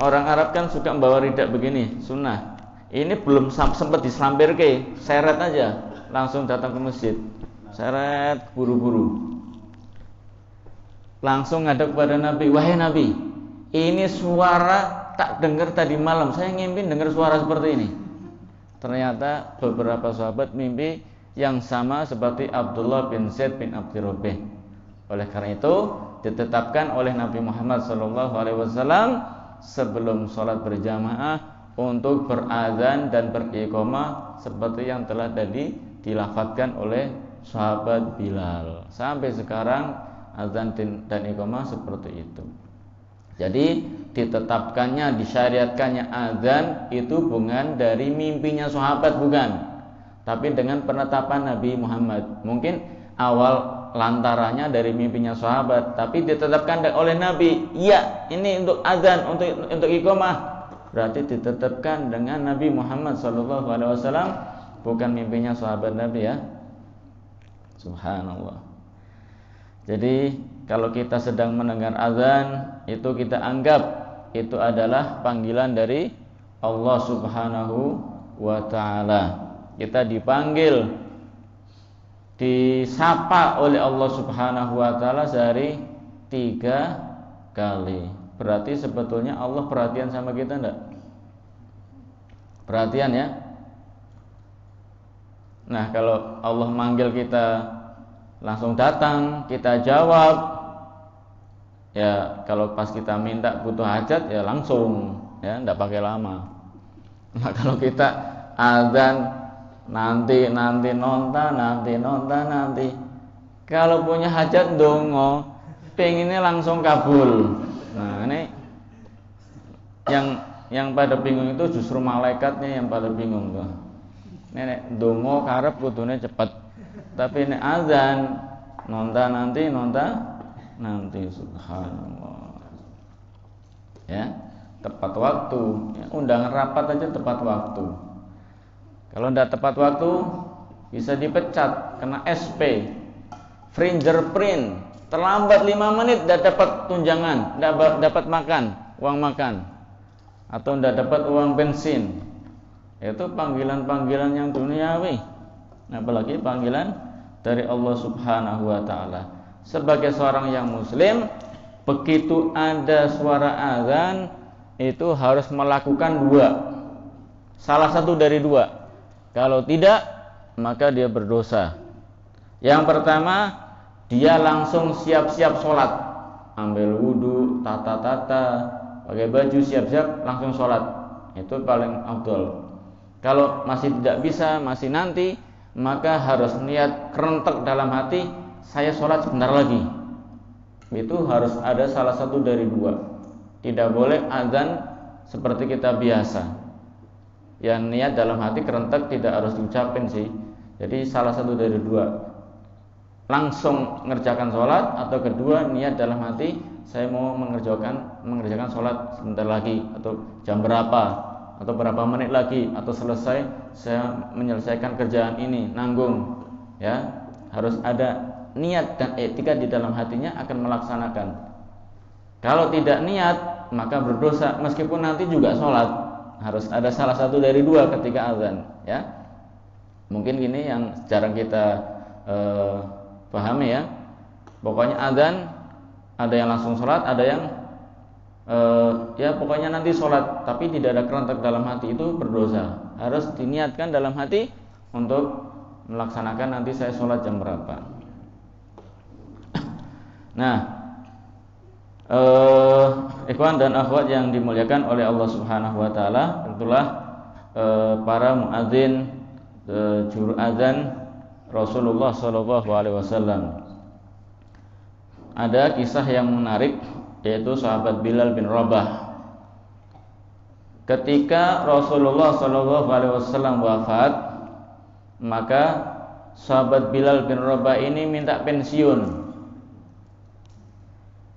orang Arab kan suka membawa ridak begini, sunnah. Ini belum sempat dislampirke, seret aja, langsung datang ke masjid, seret buru-buru, langsung ngadep kepada Nabi, wahai Nabi, ini suara tak dengar tadi malam, saya ngimpi dengar suara seperti ini. Ternyata beberapa sahabat mimpi yang sama seperti Abdullah bin Zaid bin Abdurrabbih. Oleh karena itu ditetapkan oleh Nabi Muhammad SAW sebelum sholat berjamaah untuk berazan dan beriqamah seperti yang telah tadi dilafadzkan oleh sahabat Bilal. Sampai sekarang azan dan iqamah seperti itu. Jadi ditetapkannya, disyariatkannya azan itu bukan dari mimpinya sahabat, bukan, tapi dengan penetapan Nabi Muhammad. Mungkin awal lantarannya dari mimpinya sahabat, tapi ditetapkan oleh Nabi. Ya, ini untuk azan, untuk iqamah. Berarti ditetapkan dengan Nabi Muhammad SAW, bukan mimpinya sahabat Nabi, ya. Subhanallah. Jadi kalau kita sedang mendengar azan, itu kita anggap itu adalah panggilan dari Allah Subhanahu wa ta'ala. Kita dipanggil, disapa oleh Allah Subhanahu wa ta'ala sehari 3 kali. Berarti sebetulnya Allah perhatian sama kita enggak? Perhatian, ya. Nah, kalau Allah manggil kita langsung datang, kita jawab. Ya, kalau pas kita minta butuh hajat ya langsung, ya, enggak pakai lama. Nah, kalau kita azan nanti nonta. Kalau punya hajat dongo, pengennya langsung kabul. Nah, ini yang pada bingung itu justru malaikatnya yang pada bingung tuh. Nenek dongo karep kudune cepet. Tapi ini azan nonta nanti, subhanallah. Ya, tepat waktu. Ya, undangan rapat aja tepat waktu. Kalau tidak tepat waktu bisa dipecat, kena SP, fingerprint, terlambat 5 menit tidak dapat tunjangan, tidak dapat uang makan, atau tidak dapat uang bensin. Itu panggilan-panggilan yang duniawi, apalagi panggilan dari Allah Subhanahu wa taala. Sebagai seorang yang muslim, begitu ada suara azan itu harus melakukan 2. Salah satu dari 2. Kalau tidak, maka dia berdosa. Yang pertama, dia langsung siap-siap sholat, ambil wudhu, tata-tata, pakai baju, siap-siap langsung sholat. Itu paling afdol. Kalau masih tidak bisa, masih nanti, maka harus niat kerentek dalam hati, saya sholat sebentar lagi. Itu harus ada salah satu dari 2. Tidak boleh azan seperti kita biasa. Yang niat dalam hati kerentek tidak harus diucapin sih. Jadi salah satu dari 2. Langsung mengerjakan sholat, atau kedua niat dalam hati, saya mau mengerjakan sholat sebentar lagi, atau jam berapa, atau berapa menit lagi, atau selesai saya menyelesaikan kerjaan ini, nanggung. Ya, harus ada niat dan etika di dalam hatinya akan melaksanakan. Kalau tidak niat, maka berdosa meskipun nanti juga sholat. Harus ada salah satu dari 2 ketika azan, ya. Mungkin gini yang jarang kita pahami ya. Pokoknya azan ada yang langsung sholat, ada yang ya pokoknya nanti sholat, tapi tidak ada kerentek dalam hati, itu berdosa. Harus diniatkan dalam hati untuk melaksanakan nanti saya sholat jam berapa. Nah, ikhwan dan akhwat yang dimuliakan oleh Allah Subhanahu wa taala, tentulah para muadzin, juru azan Rasulullah sallallahu alaihi wasallam. Ada kisah yang menarik, yaitu sahabat Bilal bin Rabah. Ketika Rasulullah sallallahu alaihi wasallam wafat, maka sahabat Bilal bin Rabah ini minta pensiun.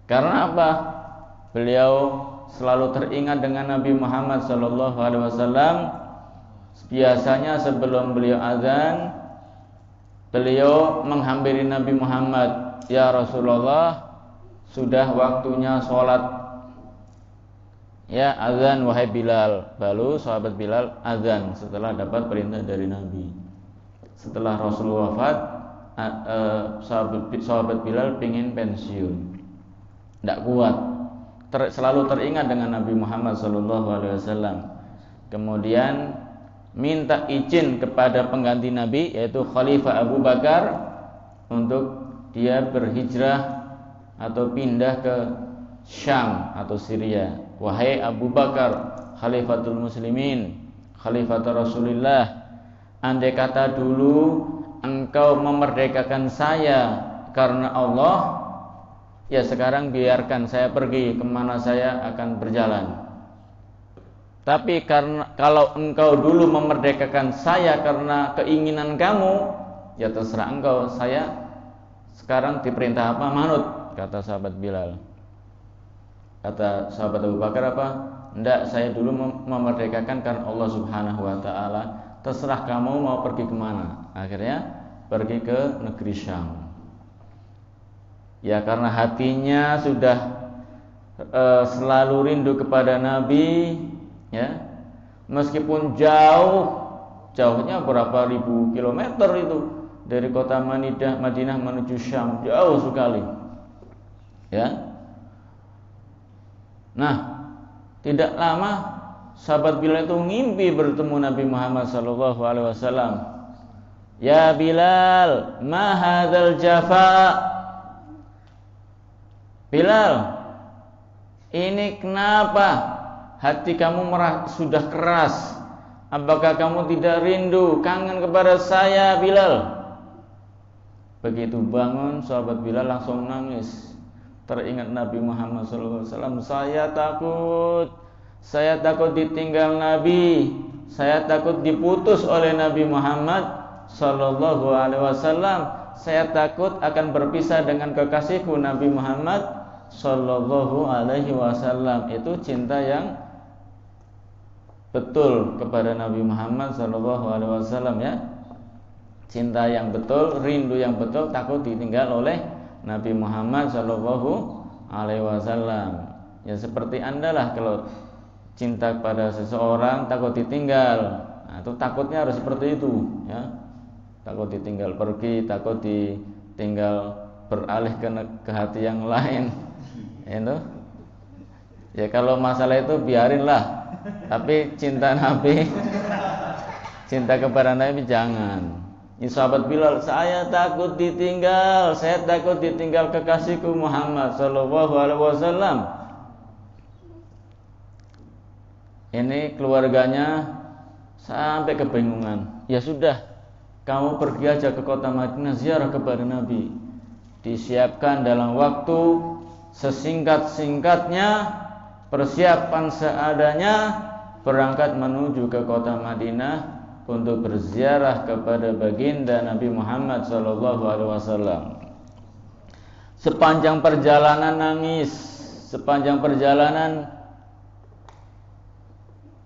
Karena apa? Beliau selalu teringat dengan Nabi Muhammad sallallahu alaihi wasallam. Biasanya sebelum beliau azan, beliau menghampiri Nabi Muhammad, "Ya Rasulullah, sudah waktunya sholat." Ya, azan wahai Bilal. Lalu sahabat Bilal azan setelah dapat perintah dari Nabi. Setelah Rasulullah wafat, sahabat Bilal ingin pensiun. Tidak kuat, selalu teringat dengan Nabi Muhammad SAW. Kemudian minta izin kepada pengganti Nabi, yaitu Khalifah Abu Bakar, untuk dia berhijrah atau pindah ke Syam atau Syria. "Wahai Abu Bakar, Khalifatul Muslimin, Khalifatul Rasulullah, andai kata dulu engkau memerdekakan saya karena Allah, ya sekarang biarkan saya pergi kemana saya akan berjalan. Tapi karena kalau engkau dulu memerdekakan saya karena keinginan kamu, ya terserah engkau, saya sekarang diperintah apa, manut," kata sahabat Bilal. Kata sahabat Abu Bakar apa? "Enggak, saya dulu memerdekakan karena Allah Subhanahu wa taala. Terserah kamu mau pergi kemana." Akhirnya pergi ke negeri Syam. Ya karena hatinya sudah selalu rindu kepada Nabi, ya. Meskipun jauhnya berapa ribu kilometer itu dari kota Madinah menuju Syam, jauh sekali. Ya. Nah, tidak lama sahabat Bilal itu ngimpi bertemu Nabi Muhammad sallallahu alaihi wasallam. "Ya Bilal, ma hadzal jafa?" "Bilal, ini kenapa hati kamu sudah keras, apakah kamu tidak rindu, kangen kepada saya Bilal? Begitu bangun, sahabat Bilal langsung nangis. Teringat Nabi Muhammad SAW. Saya takut ditinggal Nabi. Saya takut diputus oleh Nabi Muhammad SAW. Saya takut akan berpisah dengan kekasihku Nabi Muhammad SAW. Itu cinta yang betul kepada Nabi Muhammad SAW, ya. Cinta yang betul, rindu yang betul, takut ditinggal oleh Nabi Muhammad SAW. Ya seperti Anda lah, kalau cinta pada seseorang takut ditinggal, nah, itu takutnya harus seperti itu, ya. Takut ditinggal pergi, takut ditinggal beralih ke hati yang lain, itu. Ya kalau masalah itu biarinlah, tapi cinta Nabi, cinta kepada Nabi jangan. Ini sahabat Bilal, saya takut ditinggal kekasihku Muhammad sallallahu alaihi wasallam. Ini keluarganya sampai kebingungan. Ya sudah, kamu pergi aja ke kota Madinah ziarah kepada Nabi. Disiapkan dalam waktu sesingkat-singkatnya, persiapan seadanya, berangkat menuju ke kota Madinah untuk berziarah kepada baginda Nabi Muhammad SAW. Sepanjang perjalanan nangis, sepanjang perjalanan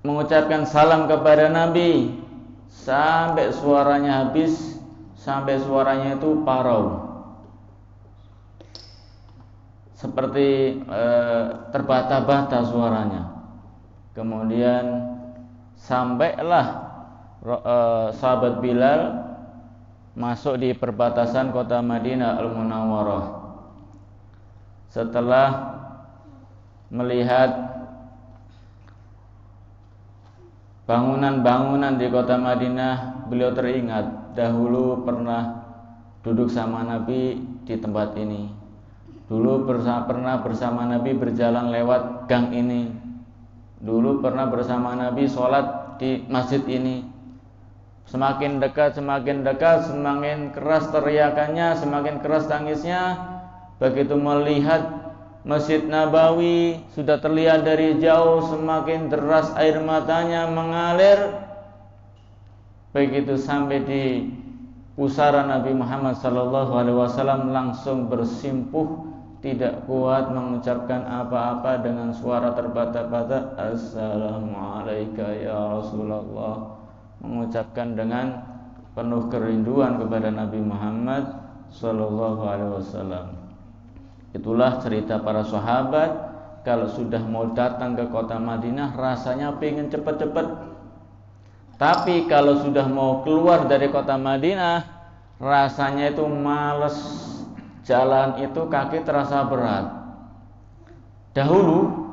mengucapkan salam kepada Nabi, sampai suaranya habis, sampai suaranya itu parau, seperti terbata-bata suaranya. Kemudian sampailah sahabat Bilal masuk di perbatasan kota Madinah Al-Munawwarah. Setelah melihat bangunan-bangunan di kota Madinah, beliau teringat dahulu pernah duduk sama Nabi di tempat ini. Dulu pernah bersama Nabi berjalan lewat gang ini. Dulu pernah bersama Nabi sholat di masjid ini. Semakin dekat, semakin keras teriakannya, semakin keras tangisnya. Begitu melihat Masjid Nabawi sudah terlihat dari jauh, semakin deras air matanya mengalir. Begitu sampai di pusara Nabi Muhammad SAW, langsung bersimpuh, tidak kuat mengucapkan apa-apa dengan suara terbata-bata. Assalamualaikum ya Rasulullah. Mengucapkan dengan penuh kerinduan kepada Nabi Muhammad SAW. Itulah cerita para sahabat. Kalau sudah mau datang ke kota Madinah, rasanya pengen cepat-cepat. Tapi kalau sudah mau keluar dari kota Madinah, rasanya itu males. Jalan itu kaki terasa berat. Dahulu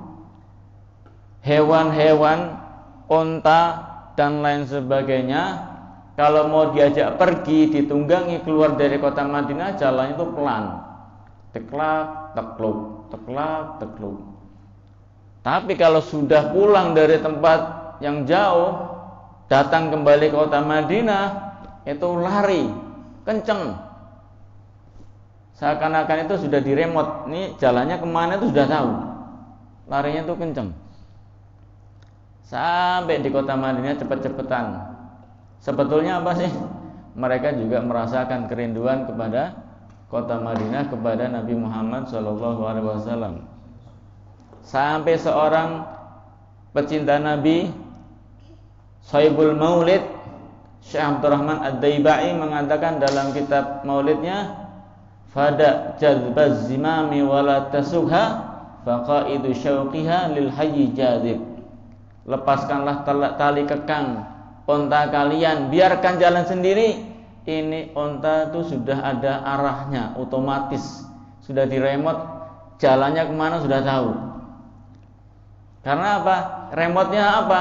hewan-hewan, unta dan lain sebagainya, kalau mau diajak pergi, ditunggangi keluar dari kota Madinah, jalannya itu pelan, teklak, tekluk, teklak, tekluk. Tapi kalau sudah pulang dari tempat yang jauh, datang kembali ke kota Madinah, itu lari, kenceng. Seakan-akan itu sudah diremot, nih jalannya kemana itu sudah tahu, larinya itu kenceng. Sampai di kota Madinah cepet-cepetan. Sebetulnya apa sih? Mereka juga merasakan kerinduan kepada kota Madinah, kepada Nabi Muhammad SAW. Sampai seorang pecinta Nabi, Sahibul Maulid, Syekh Abdurrahman Ad-Daibai, mengatakan dalam kitab maulidnya, fada jazbaz zimami wala tasugha faqaidu syauqiha lil hayy jadib. Lepaskanlah tali kekang unta kalian, biarkan jalan sendiri. Ini unta itu sudah ada arahnya, otomatis sudah diremot, jalannya kemana sudah tahu. Karena apa? Remotnya apa?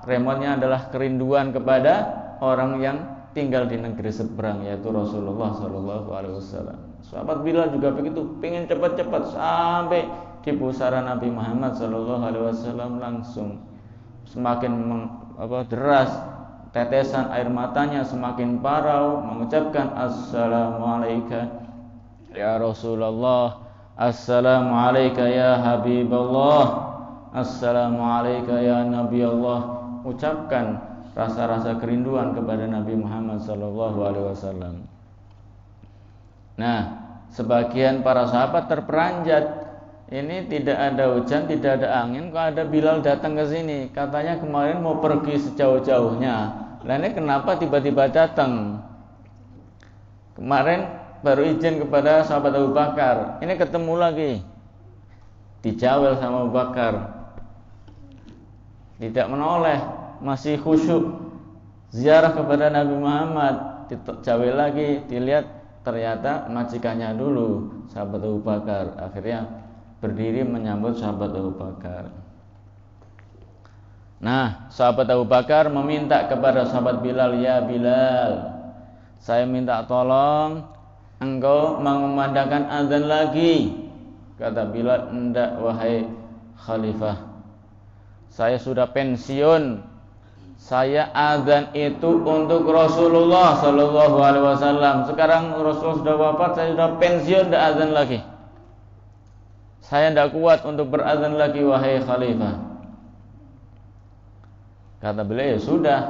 Remotnya adalah kerinduan kepada orang yang tinggal di negeri seberang, yaitu Rasulullah SAW. Sahabat Bilal juga begitu, pengen cepat-cepat sampai di pusara Nabi Muhammad SAW. Langsung semakin deras tetesan air matanya semakin parau, mengucapkan assalamualaikum ya Rasulullah, assalamualaikum ya Habiballah, assalamualaikum ya Nabi Allah. Ucapkan rasa-rasa kerinduan kepada Nabi Muhammad SAW. Nah, sebagian para sahabat terperanjat. Ini tidak ada hujan, tidak ada angin, kok ada Bilal datang ke sini. Katanya kemarin mau pergi sejauh-jauhnya. Lah ini kenapa tiba-tiba datang? Kemarin baru izin kepada sahabat Abu Bakar. Ini ketemu lagi. Dijawel sama Abu Bakar. Tidak menoleh, masih khusyuk. Ziarah kepada Nabi Muhammad. Dijawel lagi, dilihat ternyata majikannya dulu, sahabat Abu Bakar. Akhirnya berdiri menyambut sahabat Abu Bakar. Nah, sahabat Abu Bakar meminta kepada sahabat Bilal, ya Bilal, saya minta tolong engkau mengumandangkan azan lagi. Kata Bilal, enggak wahai khalifah, saya sudah pensiun. Saya azan itu untuk Rasulullah Sallallahu Alaihi Wasallam. Sekarang Rasulullah sudah wafat, saya sudah pensiun, enggak azan lagi. Saya tidak kuat untuk berazan lagi wahai khalifah. Kata beliau, ya sudah.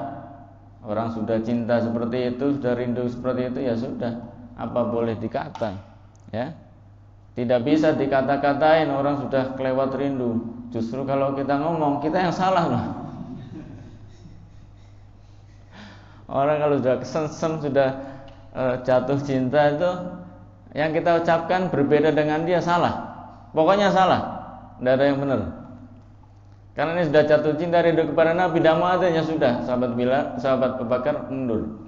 Orang sudah cinta seperti itu, sudah rindu seperti itu, ya sudah. Apa boleh dikata? Ya, tidak bisa dikata-katain, orang sudah kelewat rindu. Justru kalau kita ngomong, kita yang salah lah. Orang kalau sudah kesem-sem, sudah jatuh cinta itu, yang kita ucapkan berbeda dengan dia salah. Pokoknya salah, tidak ada yang benar. Karena ini sudah jatuh cinta rindu kepada Nabi, tidak mau adanya sudah. Sahabat Abu Bakar mundur.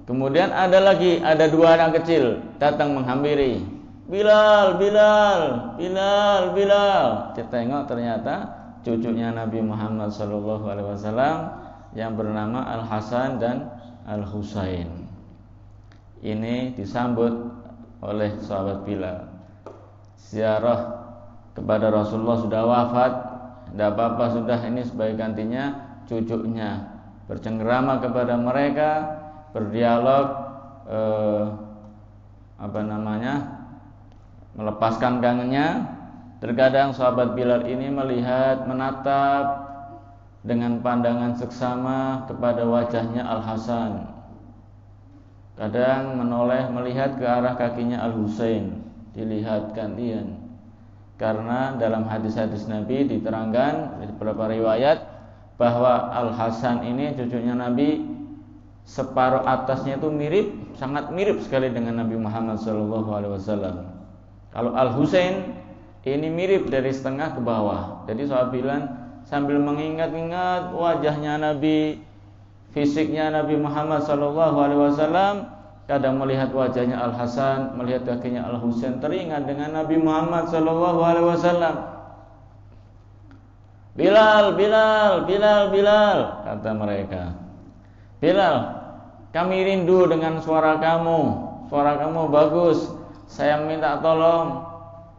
Kemudian ada dua anak kecil datang menghampiri. Bilal, Bilal, Bilal, Bilal. Ditengok ternyata cucunya Nabi Muhammad SAW yang bernama Al Hasan dan Al Husain. Ini disambut oleh sahabat Bilal. Ziarah kepada Rasulullah sudah wafat, tidak apa-apa sudah, ini sebagai gantinya cucunya bercengkerama kepada mereka, berdialog, melepaskan kangennya. Terkadang sahabat Bilal ini melihat, menatap dengan pandangan seksama kepada wajahnya Al Hasan. Kadang menoleh melihat ke arah kakinya Al Husain, dilihat gantian. Karena dalam hadis-hadis Nabi diterangkan di beberapa riwayat bahwa Al Hasan ini cucunya Nabi, separuh atasnya itu mirip, sangat mirip sekali dengan Nabi Muhammad SAW. Kalau Al Husain ini mirip dari setengah ke bawah. Jadi sahabat Bilal sambil mengingat-ingat wajahnya Nabi, fisiknya Nabi Muhammad SAW, kadang melihat wajahnya Al Hasan, melihat kakinya Al Husain, teringat dengan Nabi Muhammad SAW. Bilal, Bilal, Bilal, Bilal, kata mereka. Bilal, kami rindu dengan suara kamu bagus. Saya minta tolong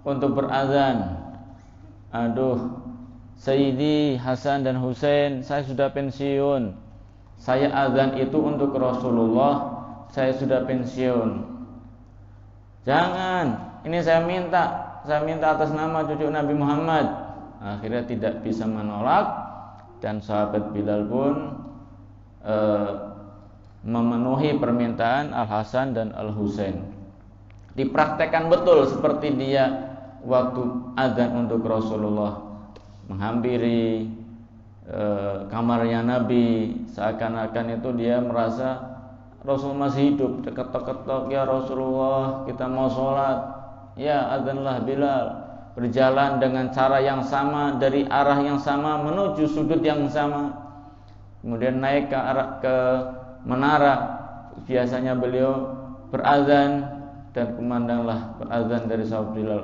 untuk berazan. Aduh, Sayyidi Hasan dan Husain, saya sudah pensiun. Saya azan itu untuk Rasulullah, saya sudah pensiun. Jangan, ini saya minta atas nama cucu Nabi Muhammad. Akhirnya tidak bisa menolak, dan sahabat Bilal pun memenuhi permintaan Al Hasan dan Al Husain. Dipraktekkan betul seperti dia waktu azan untuk Rasulullah, menghampiri kamarnya Nabi, seakan-akan itu dia merasa Rasul masih hidup, ketok-ketok, ya Rasulullah, kita mau sholat. Ya, azanlah Bilal. Berjalan dengan cara yang sama, dari arah yang sama, menuju sudut yang sama. Kemudian naik ke menara. Biasanya beliau berazan, dan kumandanglah berazan dari sahabat Bilal.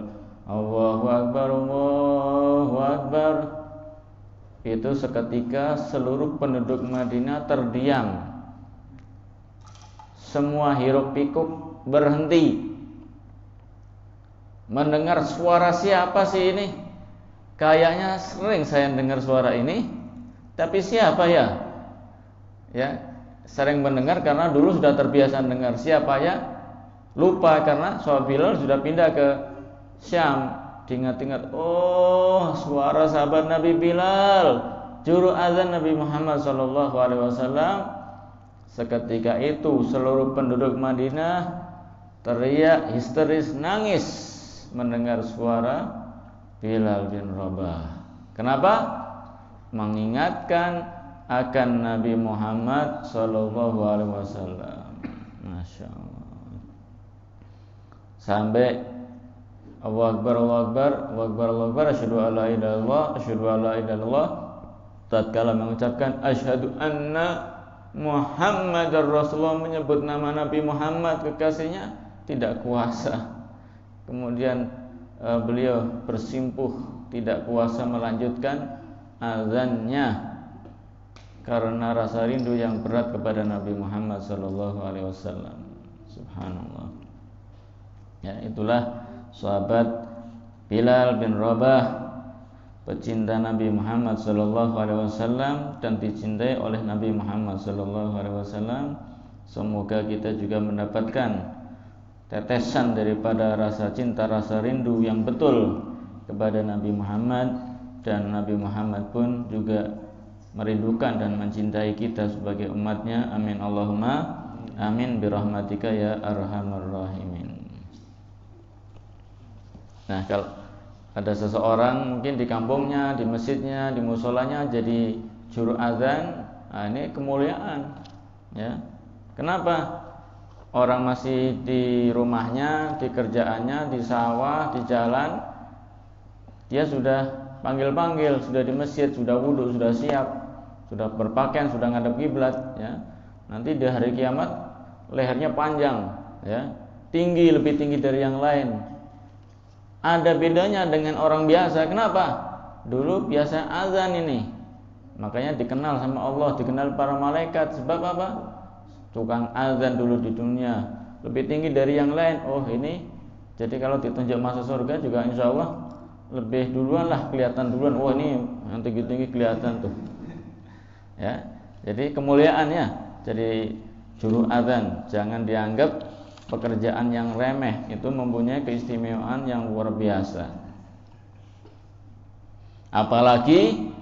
Allahu Akbar, Allahu Akbar. Itu seketika seluruh penduduk Madinah terdiam. Semua hiruk pikuk berhenti. Mendengar suara siapa sih ini? Kayaknya sering saya dengar suara ini. Tapi siapa ya? Ya, sering mendengar karena dulu sudah terbiasa dengar. Siapa ya? Lupa karena sahabat Bilal sudah pindah ke Syam. Diingat-ingat, oh suara sahabat Nabi Bilal, juru azan Nabi Muhammad SAW. Seketika itu seluruh penduduk Madinah teriak histeris, nangis mendengar suara Bilal bin Rabah. Kenapa? Mengingatkan akan Nabi Muhammad SAW. Masya Allah. Sampai Allahu Akbar, Allahu Akbar, Allahu Akbar, Allahu Akbar, asyhadu an la ilaha illallah, asyhadu an la ilaha illallah. Tatkala mengucapkan asyhadu anna Muhammadar Rasulullah, menyebut nama Nabi Muhammad kekasihnya, tidak kuasa. Kemudian beliau bersimpuh, tidak kuasa melanjutkan azannya karena rasa rindu yang berat kepada Nabi Muhammad SAW. Subhanallah. Ya, itulah sahabat Bilal bin Rabah, pecinta Nabi Muhammad SAW dan dicintai oleh Nabi Muhammad SAW. Semoga kita juga mendapatkan tetesan daripada rasa cinta, rasa rindu yang betul kepada Nabi Muhammad, dan Nabi Muhammad pun juga merindukan dan mencintai kita sebagai umatnya. Amin Allahumma amin birahmatika ya arhamar rahimin. Nah, kalau ada seseorang mungkin di kampungnya, di masjidnya, di musolanya jadi juru azan, nah ini kemuliaan, ya. Kenapa? Orang masih di rumahnya, di kerjaannya, di sawah, di jalan, dia sudah panggil-panggil, sudah di masjid, sudah wudhu, sudah siap, sudah berpakaian, sudah ngadep kiblat, ya. Nanti di hari kiamat lehernya panjang, ya, tinggi, lebih tinggi dari yang lain. Ada bedanya dengan orang biasa. Kenapa? Dulu biasa azan ini, makanya dikenal sama Allah, dikenal para malaikat. Sebab apa? Tukang azan dulu di dunia lebih tinggi dari yang lain. Oh ini, jadi kalau ditunjuk masuk surga juga insya Allah lebih duluan lah, kelihatan duluan. Oh ini yang tinggi-tinggi kelihatan tuh, ya. Jadi kemuliaannya jadi juru azan jangan dianggap pekerjaan yang remeh, itu mempunyai keistimewaan yang luar biasa. Apalagi,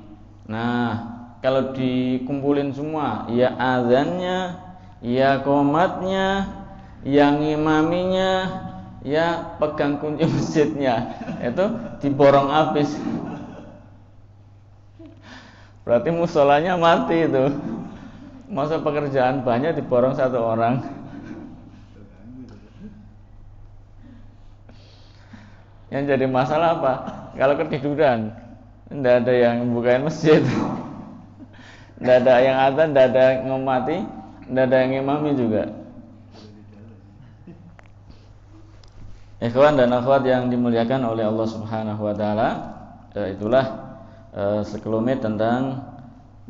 nah kalau dikumpulin semua, ya azannya, ya qomatnya, ya ngimaminya, ya pegang kunci masjidnya, itu diborong habis. Berarti musolanya mati itu. Masa pekerjaan banyak diborong satu orang. Yang jadi masalah apa? Kalau ketiduran, tidak ada yang bukain masjid, tidak ada yang azan, tidak ada yang ngomati, tidak ada yang imami juga. Ikhwan dan akhwat yang dimuliakan oleh Allah Subhanahu wa taala, itulah sekelumit tentang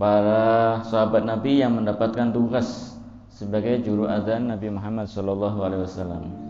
para sahabat Nabi yang mendapatkan tugas sebagai juru azan Nabi Muhammad SAW.